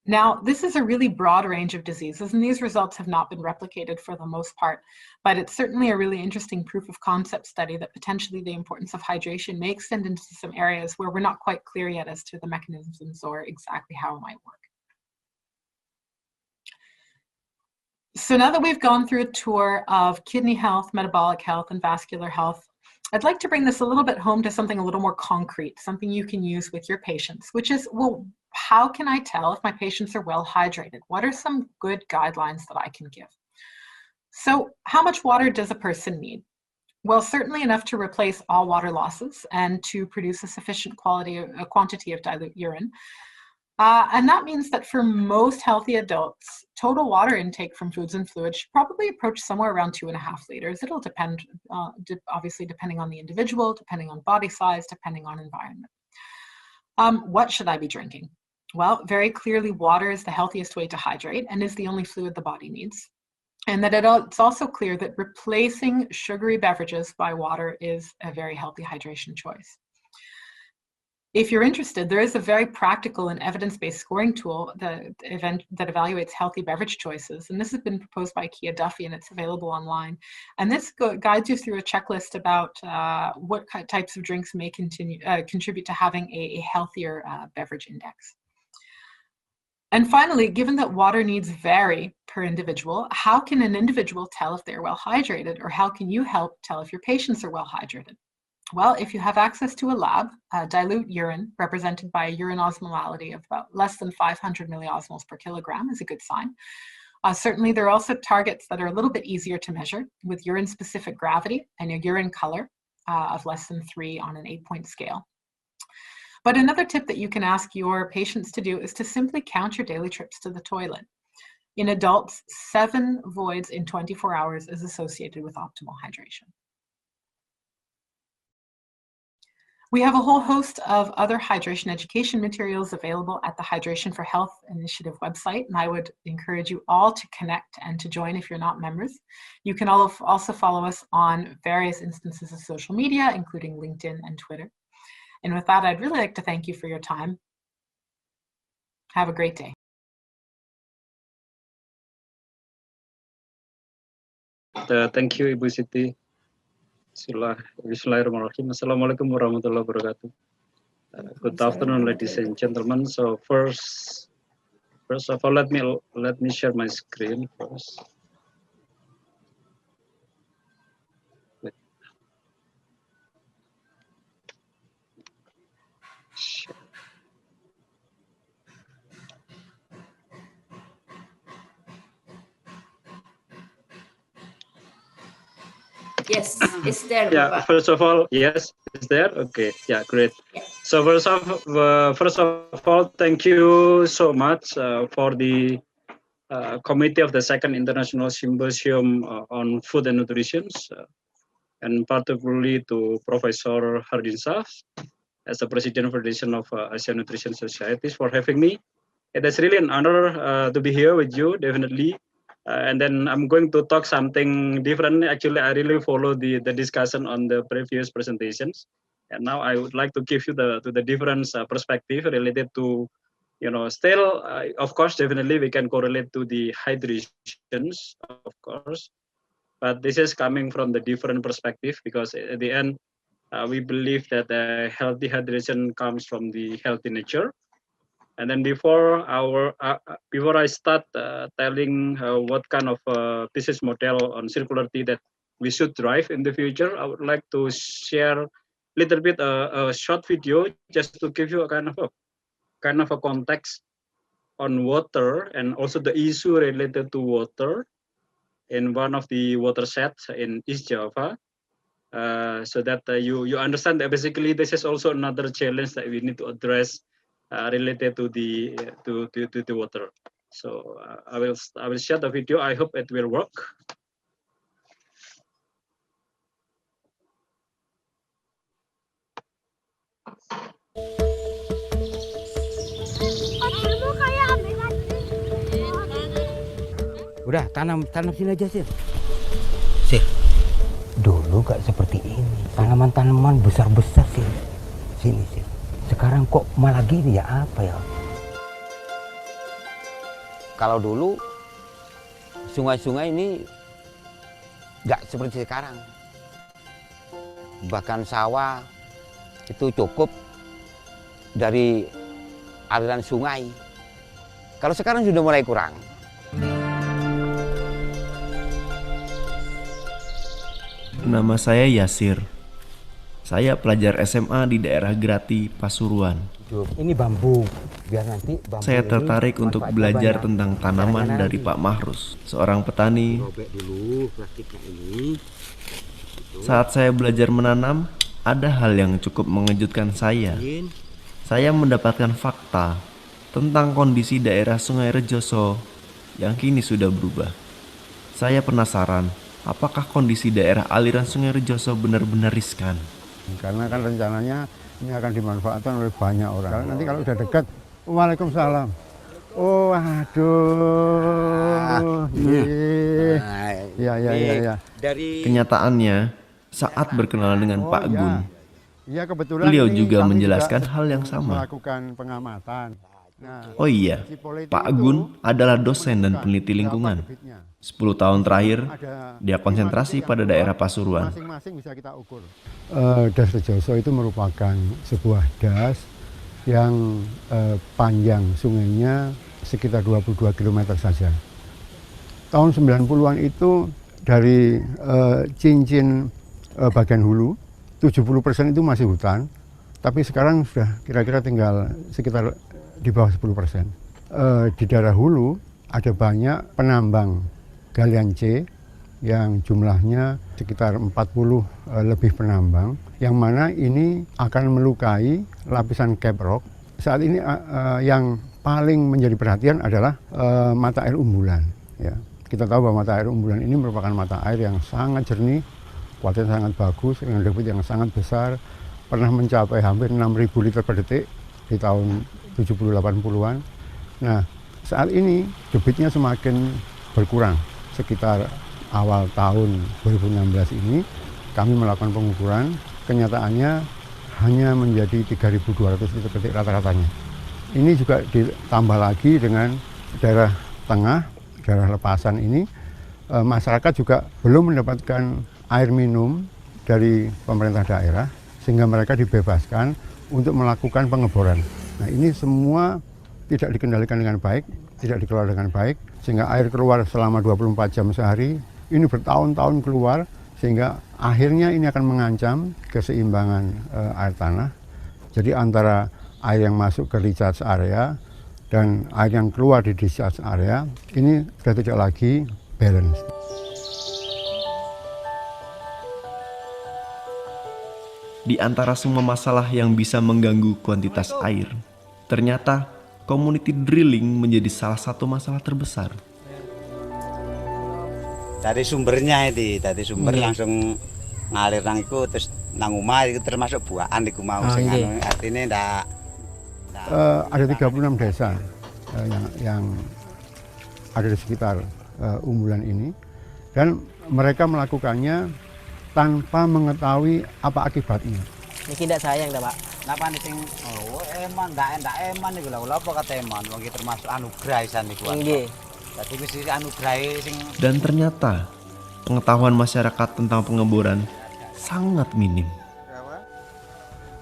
Now, this is a really broad range of diseases, and these results have not been replicated for the most part, but it's certainly a really interesting proof of concept study that potentially the importance of hydration may extend into some areas where we're not quite clear yet as to the mechanisms or exactly how it might work. So now that we've gone through a tour of kidney health, metabolic health, and vascular health, I'd like to bring this a little bit home to something a little more concrete, something you can use with your patients, which is, well, how can I tell if my patients are well hydrated? What are some good guidelines that I can give? So how much water does a person need? Well, certainly enough to replace all water losses and to produce a sufficient quantity of dilute urine. And that means that for most healthy adults, total water intake from foods and fluids should probably approach somewhere around 2.5 liters. It'll depend, obviously, depending on the individual, depending on body size, depending on environment. What should I be drinking? Well, very clearly, water is the healthiest way to hydrate and is the only fluid the body needs. And that it's also clear that replacing sugary beverages by water is a very healthy hydration choice. If you're interested, there is a very practical and evidence-based scoring tool that evaluates healthy beverage choices. And this has been proposed by Kia Duffy, and it's available online. And this guides you through a checklist about what types of drinks may contribute to having a healthier beverage index. And finally, given that water needs vary per individual, how can an individual tell if they're well hydrated, or how can you help tell if your patients are well hydrated? Well, if you have access to a lab, dilute urine, represented by a urine osmolality of about less than 500 milliosmoles per kilogram, is a good sign. Certainly, there are also targets that are a little bit easier to measure, with urine-specific gravity and a urine color of less than 3 on an 8-point scale. But another tip that you can ask your patients to do is to simply count your daily trips to the toilet. In adults, 7 voids in 24 hours is associated with optimal hydration. We have a whole host of other hydration education materials available at the Hydration for Health Initiative website, and I would encourage you all to connect and to join if you're not members. You can also follow us on various instances of social media, including LinkedIn and Twitter. And with that, I'd really like to thank you for your time. Have a great day. Thank you, Ibu Siti. Bismillahirrahmanirrahim. Assalamualaikum warahmatullahi wabarakatuh. Good afternoon, ladies and gentlemen. So first of all, let me share my screen first. Yes, it's there. Yeah, Bapak. first of all, yes, it's there. Okay, yeah, great. So first of all, thank you so much for the committee of the Second International Symposium on Food and Nutrition, and particularly to Professor Hardinsyah as the President of Federation of Asian Nutrition Societies for having me. It is really an honor to be here with you, definitely. And then I'm going to talk something different. Actually, I really follow the discussion on the previous presentations, and now I would like to give you the different perspective related to, still, of course, definitely we can correlate to the hydrations, of course, but this is coming from the different perspective, because at the end, we believe that healthy hydration comes from the healthy nature. And then before I start telling what kind of business model on circularity that we should drive in the future, I would like to share a little bit a short video just to give you a kind of a context on water and also the issue related to water in one of the watersheds in East Java, so that you understand that basically this is also another challenge that we need to address related to the water. So I will share the video. I hope it will work. Udah tanam sini aja sih. Sih. Dulu gak seperti ini. Tanaman-tanaman besar-besar sih. Sini sih. Sekarang kok malah gini ya, apa ya? Kalau dulu sungai-sungai ini gak seperti sekarang. Bahkan sawah itu cukup dari aliran sungai. Kalau sekarang sudah mulai kurang. Nama saya Yasir. Saya pelajar SMA di daerah Grati, Pasuruan. Ini bambu, biar nanti bambu. Saya tertarik untuk belajar tentang tanaman dari Pak Mahrus, seorang petani. Dulu plastiknya ini. Saat saya belajar menanam, ada hal yang cukup mengejutkan saya. Saya mendapatkan fakta tentang kondisi daerah Sungai Rejoso yang kini sudah berubah. Saya penasaran, apakah kondisi daerah aliran Sungai Rejoso benar-benar riskan? Karena kan rencananya ini akan dimanfaatkan oleh banyak orang. Nanti kalau udah dekat, Waalaikumsalam. Oh, aduh. Iya. Kenyataannya, saat berkenalan dengan Pak Gun, beliau juga menjelaskan hal yang sama. Melakukan pengamatan. Oh iya, Pak Gun adalah dosen dan peneliti lingkungan. 10 tahun terakhir, dia konsentrasi pada daerah Pasuruan. Masing-masing bisa kita ukur. Das Rejoso itu merupakan sebuah das yang panjang sungainya sekitar 22 km saja. Tahun 90-an itu dari cincin bagian hulu, 70% itu masih hutan, tapi sekarang sudah kira-kira tinggal sekitar di bawah 10%. Di daerah hulu ada banyak penambang galian C yang jumlahnya sekitar 40 lebih penambang, yang mana ini akan melukai lapisan cap rock. Saat ini yang paling menjadi perhatian adalah mata air umbulan. Ya. Kita tahu bahwa mata air umbulan ini merupakan mata air yang sangat jernih, kualitasnya sangat bagus, dengan debit yang sangat besar, pernah mencapai hampir 6.000 liter per detik di tahun 70-80-an. Nah, saat ini debitnya semakin berkurang. Sekitar awal tahun 2016 ini kami melakukan pengukuran, kenyataannya hanya menjadi 3.200 liter per detik rata-ratanya. Ini juga ditambah lagi dengan daerah tengah, daerah lepasan ini, masyarakat juga belum mendapatkan air minum dari pemerintah daerah, sehingga mereka dibebaskan untuk melakukan pengeboran. Nah, ini semua tidak dikendalikan dengan baik, tidak dikelola dengan baik, sehingga air keluar selama 24 jam sehari, ini bertahun-tahun keluar, sehingga akhirnya ini akan mengancam keseimbangan air tanah. Jadi antara air yang masuk ke recharge area dan air yang keluar di discharge area, ini sudah tidak lagi balance. Di antara semua masalah yang bisa mengganggu kuantitas air, ternyata community drilling menjadi salah satu masalah terbesar. Dari sumbernya itu, dari sumber langsung ngalir nang iku terus nang omah itu termasuk buahan iku mau sing anu artine ndak ada 36 desa yang ada di sekitar umbulan ini, dan mereka melakukannya tanpa mengetahui apa akibatnya. Ini tidak sayang dah, Pak. Napa nih sing eman ndak eman iku lha apa kata eman wong iki termasuk anugerah isan iku. Nggih. Dadi wis anugerah sing. Dan ternyata pengetahuan masyarakat tentang pengeboran sangat minim.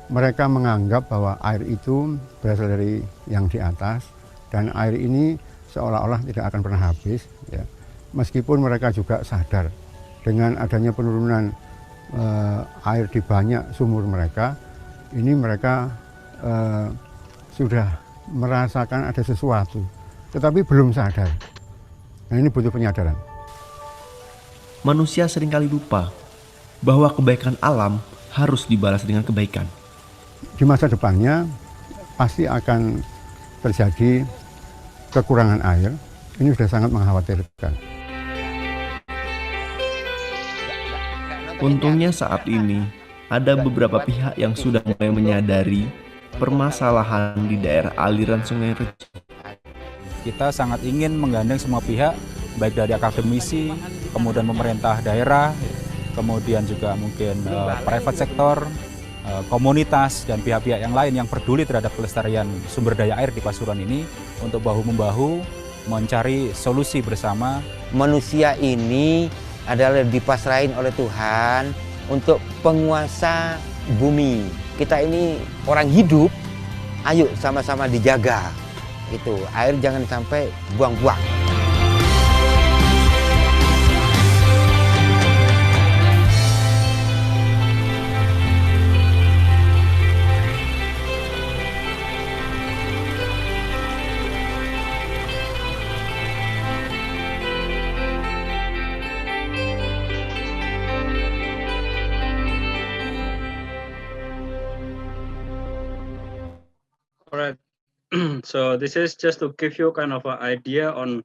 Mereka menganggap bahwa air itu berasal dari yang di atas, dan air ini seolah-olah tidak akan pernah habis, ya. Meskipun mereka juga sadar dengan adanya penurunan air di banyak sumur mereka, ini mereka sudah merasakan ada sesuatu, tetapi belum sadar. Nah, ini butuh penyadaran. Manusia seringkali lupa bahwa kebaikan alam harus dibalas dengan kebaikan. Di masa depannya pasti akan terjadi kekurangan air. Ini sudah sangat mengkhawatirkan. Untungnya saat ini ada beberapa pihak yang sudah mulai menyadari permasalahan di daerah aliran Sungai Rejo. Kita sangat ingin menggandeng semua pihak, baik dari akademisi, kemudian pemerintah daerah, kemudian juga mungkin private sector, komunitas, dan pihak-pihak yang lain yang peduli terhadap pelestarian sumber daya air di Pasuruan ini untuk bahu-membahu mencari solusi bersama. Manusia ini adalah dipasrahin oleh Tuhan untuk penguasa bumi. Kita ini orang hidup, ayo sama-sama dijaga. Itu air jangan sampai buang-buang. All right. So this is just to give you kind of an idea on,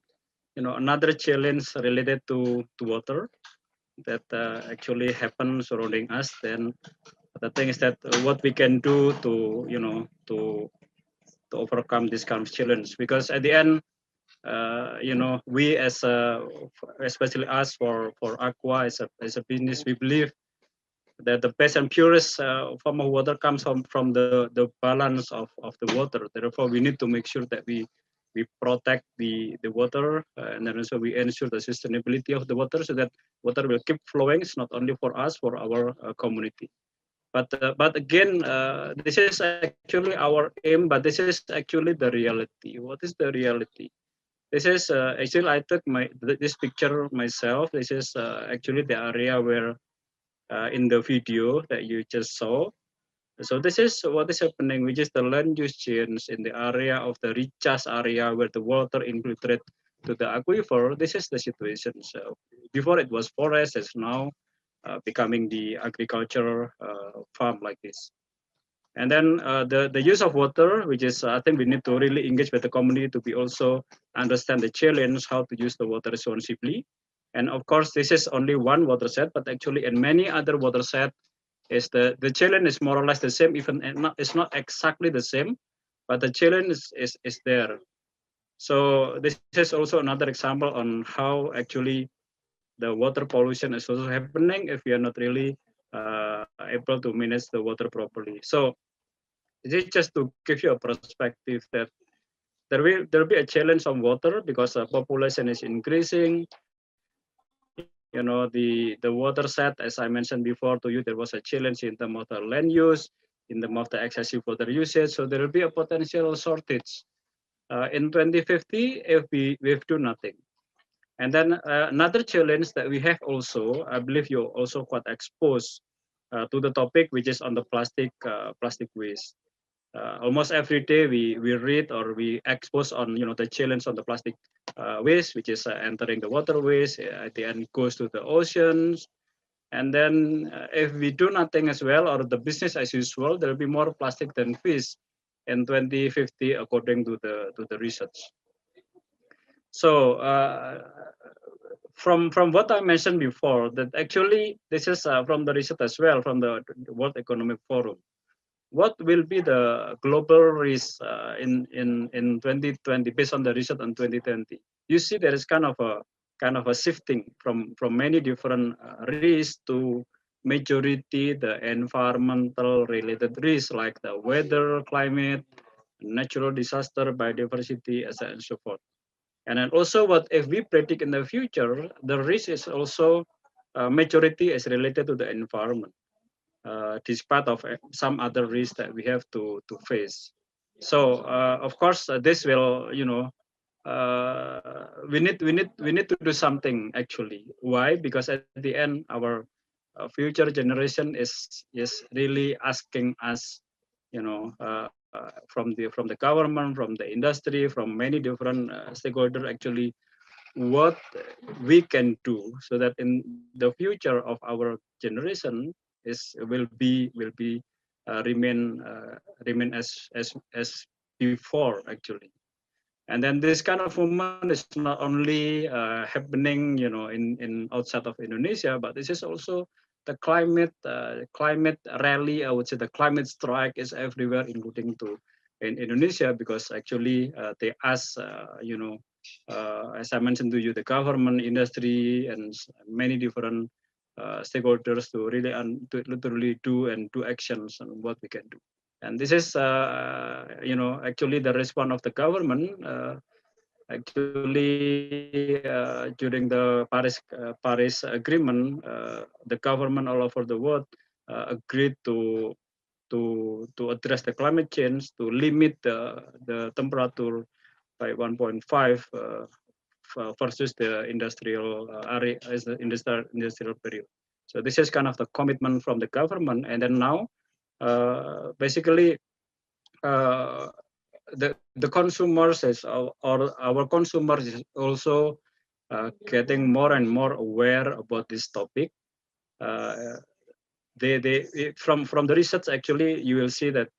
another challenge related to water that actually happen surrounding us. Then the thing is that what we can do to, to overcome this kind of challenge, because at the end, we as especially us for Aqua as a business, we believe that the best and purest form of water comes from the balance of the water. Therefore, we need to make sure that we protect the water, and then also we ensure the sustainability of the water, so that water will keep flowing. It's not only for us, for our community. But again, this is actually our aim, but this is actually the reality. What is the reality? This is actually, I took this picture myself. This is actually the area where in the video that you just saw. So this is what is happening, which is the land use change in the area of the recharge area where the water infiltrate to the aquifer. This is the situation. So before it was forest, it's now becoming the agriculture farm like this. And then the use of water, which is I think we need to really engage with the community to be also understand the challenge, how to use the water responsibly. And of course, this is only one water set, but actually in many other water set, is the challenge is more or less the same, even it's not exactly the same, but the challenge is there. So this is also another example on how actually the water pollution is also happening if we are not really able to manage the water properly. So this is just to give you a perspective that there will be a challenge on water because the population is increasing. The water set, as I mentioned before to you, there was a challenge in terms of the land use, in terms of the excessive water usage. So there will be a potential shortage in 2050 if we do nothing. And then another challenge that we have also, I believe you're also quite exposed to the topic, which is on the plastic waste. Almost every day we read or we expose on the challenge on the plastic waste, which is entering the waterways, at the end goes to the oceans. And then if we do nothing as well, or the business as usual, there will be more plastic than fish in 2050 according to the research. So from what I mentioned before, that actually this is from the research as well, from the World Economic Forum. What will be the global risk in 2020 based on the research on 2020? You see, there is kind of a shifting from many different risks to majority the environmental related risks like the weather, climate, natural disaster, biodiversity, and so forth. And then also, what if we predict in the future, the risk is also majority is related to the environment. Despite of some other risks that we have to face. So of course this will we need to do something actually. Why? Because at the end, our future generation is really asking us, from the government, from the industry, from many different stakeholders actually, what we can do so that in the future of our generation will be remain as before actually. And then this kind of movement is not only happening, in outside of Indonesia, but this is also the climate rally. I would say the climate strike is everywhere, including in Indonesia, because actually they ask, as I mentioned to you, the government, industry, and many different stakeholders to really to literally do actions on what we can do. And this is, actually the response of the government. During the Paris Agreement, the government all over the world agreed to address the climate change, to limit the temperature by 1.5 versus the industrial area as the industrial period. So this is kind of the commitment from the government, and then now. Basically, the consumers or our consumers is also getting more and more aware about this topic. From the research, actually, you will see that,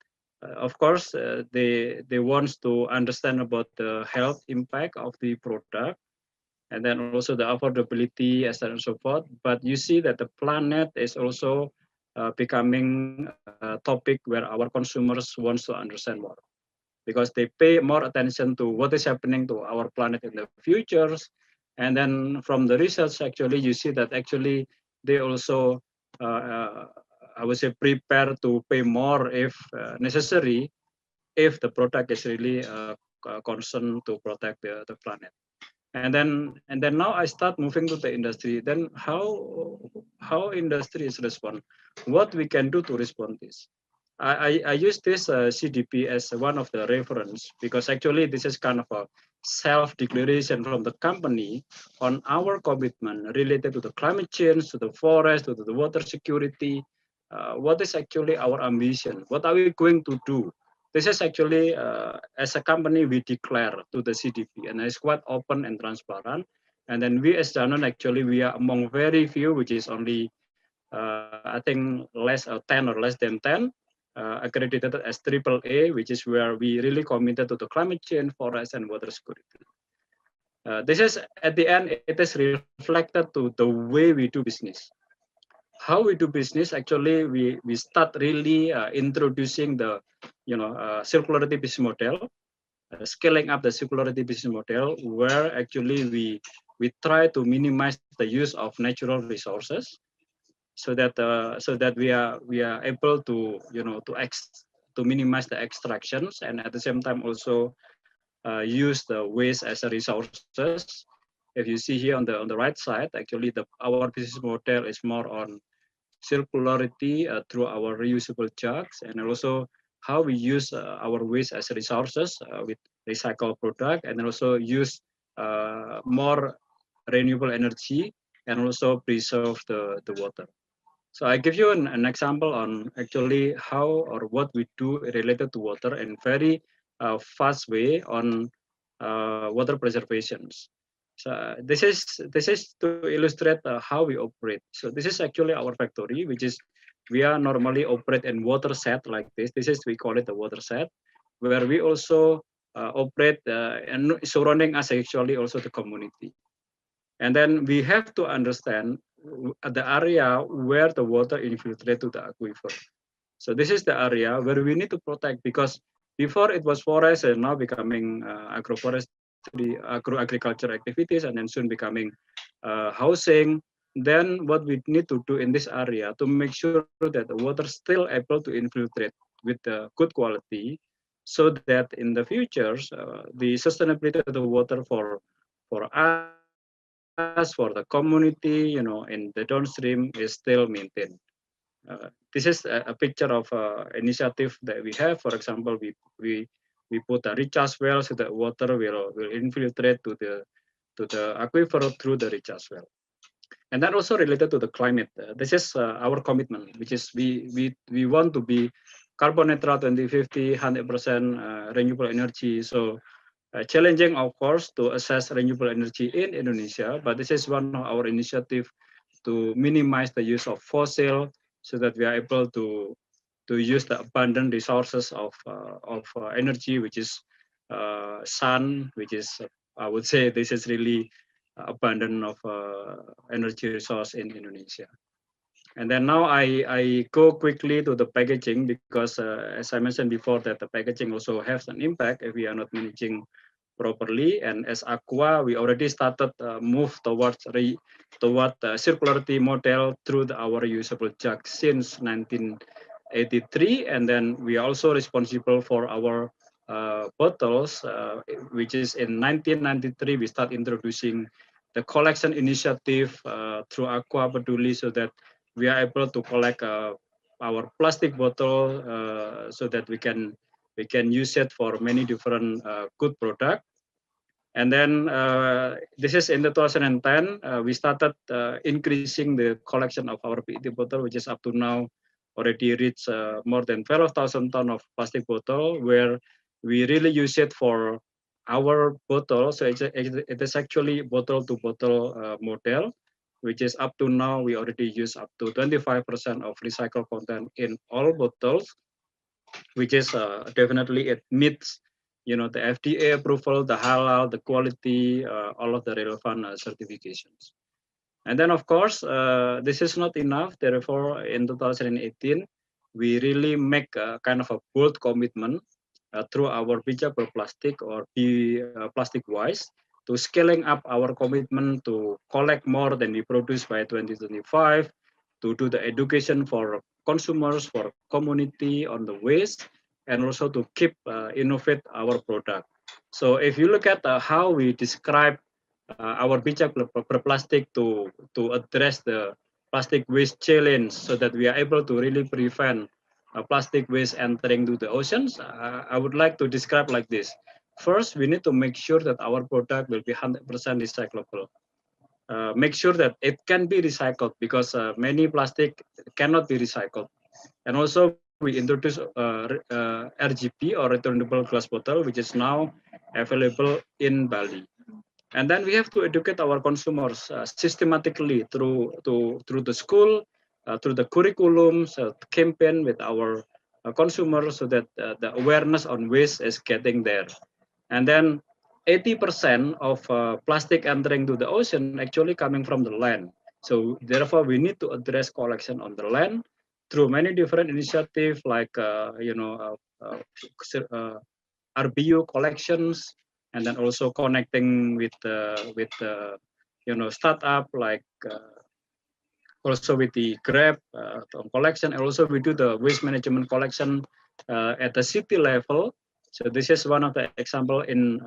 of course, they want to understand about the health impact of the product, and then also the affordability, and so forth. But you see that the planet is also becoming a topic where our consumers want to understand more, because they pay more attention to what is happening to our planet in the futures. And then from the research, actually, you see that actually they also, I would say, prepare to pay more if necessary, if the product is really concerned to protect the planet. And then now I start moving to the industry. Then how industry is respond? What we can do to respond this? I use this CDP as one of the reference, because actually this is kind of a self-declaration from the company on our commitment related to the climate change, to the forest, to the water security. What is actually our ambition? What are we going to do? This is actually, as a company, we declare to the CDP, and it's quite open and transparent. And then we as Danone, actually, we are among very few, which is only, I think, 10 or less than 10, accredited as AAA, which is where we really committed to the climate change, forest, and water security. This is, at the end, it is reflected to the way we do business. How we do business, actually, we start really introducing the circularity business model, scaling up the circularity business model, where actually we try to minimize the use of natural resources, so that we are able to to minimize the extractions, and at the same time also use the waste as a resources. If you see here on the right side, actually our business model is more on circularity through our reusable jugs, and also how we use our waste as resources with recycled product, and also use more renewable energy, and also preserve the water. So I give you an example on actually how or what we do related to water in very fast way on water preservations. So this is to illustrate how we operate. So this is actually our factory, which is we are normally operate in water set like this. This is, we call it the water set, where we also operate and surrounding us actually also the community. And then we have to understand the area where the water infiltrate to the aquifer. So this is the area where we need to protect, because before it was forest and now becoming agroforestry, agro-agriculture activities, and then soon becoming housing. Then what we need to do in this area to make sure that the water still able to infiltrate with the good quality, so that in the future the sustainability of the water for us, for the community, in the downstream is still maintained. This is a picture of initiative that we have. For example, we we put a recharge well so that water will infiltrate to the aquifer through the recharge well. And that also related to the climate. This is our commitment, which is we want to be carbon neutral 2050, 100% renewable energy. So challenging, of course, to assess renewable energy in Indonesia, but this is one of our initiative to minimize the use of fossil so that we are able to use the abundant resources of energy, which is sun, which is I would say this is really abundant of energy resource in Indonesia. And then now I go quickly to the packaging because as I mentioned before that the packaging also has an impact if we are not managing properly. And as Aqua, we already started move towards circularity model through our reusable jug since 1983, and then we are also responsible for our bottles, which is in 1993 we start introducing the collection initiative through Aqua Peduli, so that we are able to collect our plastic bottle so that we can use it for many different good product. And then this is in the 2010 we started increasing the collection of our PET bottle, which is up to now already reached more than 12,000 tons of plastic bottle, where we really use it for our bottle. So it is actually bottle to bottle model, which is up to now we already use up to 25% of recycled content in all bottles, which is definitely it meets the FDA approval, the halal, the quality, all of the relevant certifications. And then of course this is not enough. Therefore, in 2018 we really make a kind of a bold commitment through our Bijak Berplastik or Be Plastic Wise, to scaling up our commitment to collect more than we produce by 2025, to do the education for consumers, for community on the waste, and also to keep innovate our product. So if you look at how we describe our Bijak Berplastik to address the plastic waste challenge, so that we are able to really prevent plastic waste entering to the oceans, I would like to describe like this. First, we need to make sure that our product will be 100% recyclable. Make sure that it can be recycled, because many plastic cannot be recycled. And also we introduce RGB or returnable glass bottle, which is now available in Bali. And then we have to educate our consumers systematically through the school, through the curriculum, campaign with our consumers, so that the awareness on waste is getting there. And then 80% of plastic entering to the ocean actually coming from the land. So therefore, we need to address collection on the land through many different initiatives like RBU collections, and then also connecting with startup like also with the Grab collection, and also we do the waste management collection at the city level. So this is one of the example in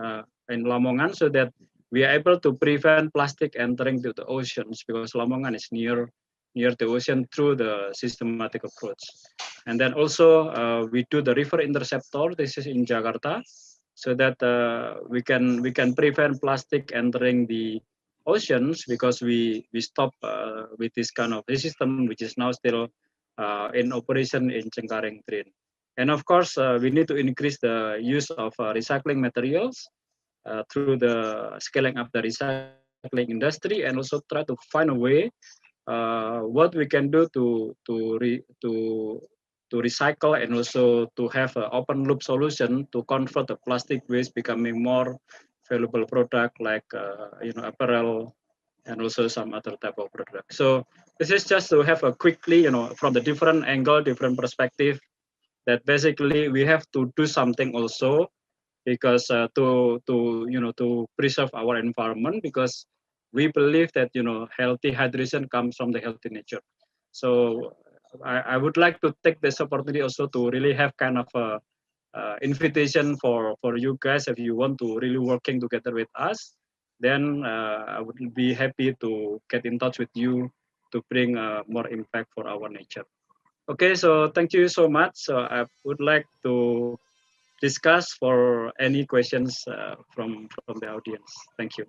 Lamongan, so that we are able to prevent plastic entering to the oceans, because Lamongan is near the ocean through the systematic approach. And then also we do the river interceptor. This is in Jakarta, so that we can prevent plastic entering the oceans, because we stop with this kind of system, which is now still in operation in Cengkareng Drain. And of course, we need to increase the use of recycling materials through the scaling up the recycling industry, and also try to find a way what we can do to recycle, and also to have an open loop solution to convert the plastic waste becoming more valuable product like apparel, and also some other type of product. So this is just to have a quickly from the different angle, different perspective, that basically we have to do something also, because to preserve our environment, because we believe that healthy hydration comes from the healthy nature. So I would like to take this opportunity also to really have kind of a invitation for you guys. If you want to really working together with us, then I would be happy to get in touch with you to bring more impact for our nature. Okay, so thank you so much. So I would like to discuss for any questions from the audience. Thank you.